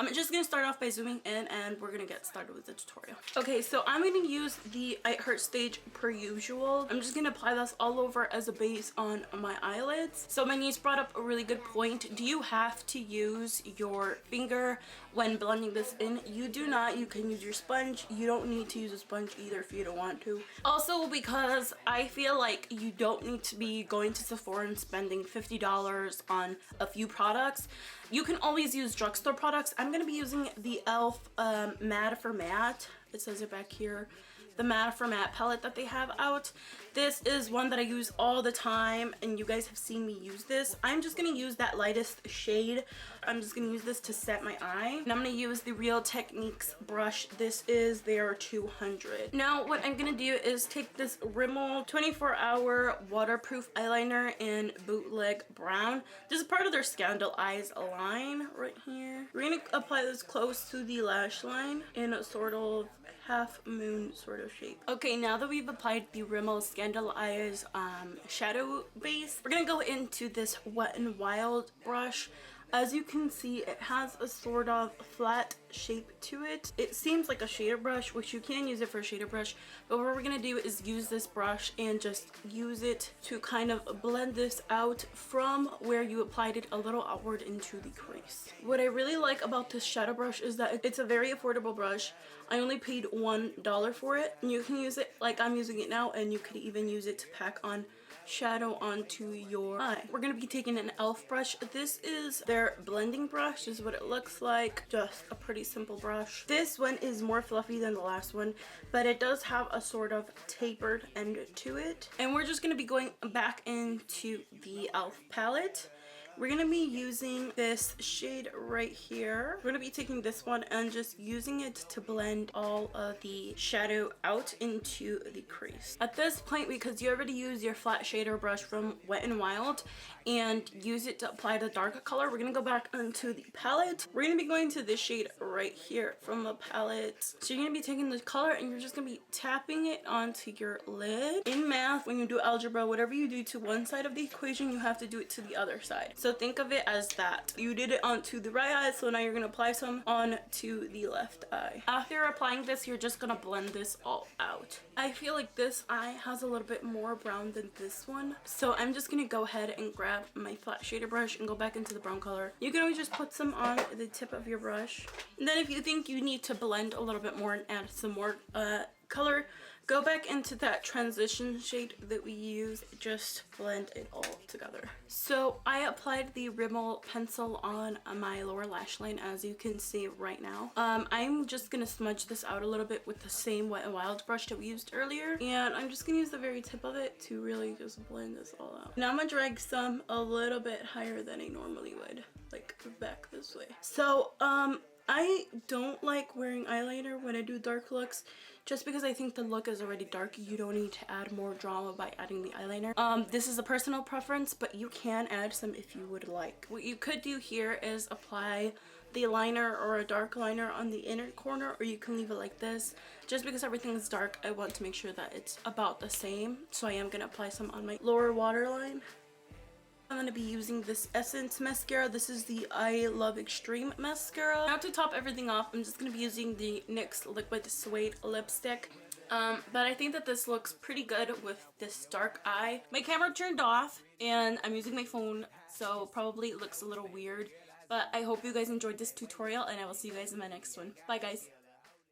I'm just going to start off by zooming in and we're going to get started with the tutorial. Okay, so I'm going to use the I Heart Stage per usual. I'm just going to apply this all over as a base on my eyelids. So my niece brought up a really good point. Do you have to use your finger when blending this in? You do not. You can use your sponge. You don't need to use a sponge either if you don't want to. Also, because I feel like you don't need to be going to Sephora and spending $50 on a few products. You can always use drugstore products. I'm going to be using the e.l.f. Matte for Matte. It says it back here. The Matte for Matte palette that they have out. This is one that I use all the time and you guys have seen me use this. I'm just going to use that lightest shade. I'm just going to use this to set my eye. And I'm going to use the Real Techniques brush. This is their 200. Now what I'm going to do is take this Rimmel 24-hour waterproof eyeliner in Bootleg Brown. This is part of their Scandal Eyes line right here. We're going to apply this close to the lash line in a sort of half moon sort of shape. Okay, now that we've applied the Rimmel Scandal Eyes shadow base, we're gonna go into this Wet n Wild brush. As you can see, it has a sort of flat shape to it. It seems like a shader brush, which you can use it for a shader brush, but what we're gonna do is use this brush and just use it to kind of blend this out from where you applied it a little outward into the crease. What I really like about this shadow brush is that it's a very affordable brush. I only paid $1 for it, and you can use it like I'm using it now, and you could even use it to pack on shadow onto your eye. We're going to be taking an e.l.f. brush. This is their blending brush. This is what it looks like. Just a pretty simple brush. This one is more fluffy than the last one, but it does have a sort of tapered end to it. And we're just going to be going back into the e.l.f. palette. We're going to be using this shade right here. We're going to be taking this one and just using it to blend all of the shadow out into the crease. At this point, because you already use your flat shader brush from Wet n Wild and use it to apply the dark color, we're going to go back onto the palette. We're going to be going to this shade right here from the palette. So you're going to be taking the color and you're just going to be tapping it onto your lid. In math, when you do algebra, whatever you do to one side of the equation, you have to do it to the other side. So think of it as that. You did it onto the right eye, so now you're going to apply some onto the left eye. After applying this, you're just going to blend this all out. I feel like this eye has a little bit more brown than this one, so I'm just going to go ahead and grab my flat shader brush and go back into the brown color. You can always just put some on the tip of your brush. And then if you think you need to blend a little bit more and add some more color, go back into that transition shade that we use. Just blend it all together. So I applied the Rimmel pencil on my lower lash line, as you can see right now. I'm just gonna smudge this out a little bit with the same Wet n Wild brush that we used earlier, and I'm just gonna use the very tip of it to really just blend this all out. Now I'm gonna drag some a little bit higher than I normally would, like back this way. So I don't like wearing eyeliner when I do dark looks, just because I think the look is already dark. You don't need to add more drama by adding the eyeliner. This is a personal preference, but you can add some if you would like. What you could do here is apply the liner or a dark liner on the inner corner, or you can leave it like this. Just because everything is dark, I want to make sure that it's about the same. So I am going to apply some on my lower waterline. I'm going to be using this Essence mascara. This is the I Love Extreme mascara. Now to top everything off, I'm just going to be using the NYX Liquid Suede lipstick. But I think that this looks pretty good with this dark eye. My camera turned off and I'm using my phone, so probably it looks a little weird. But I hope you guys enjoyed this tutorial, and I will see you guys in my next one. Bye guys!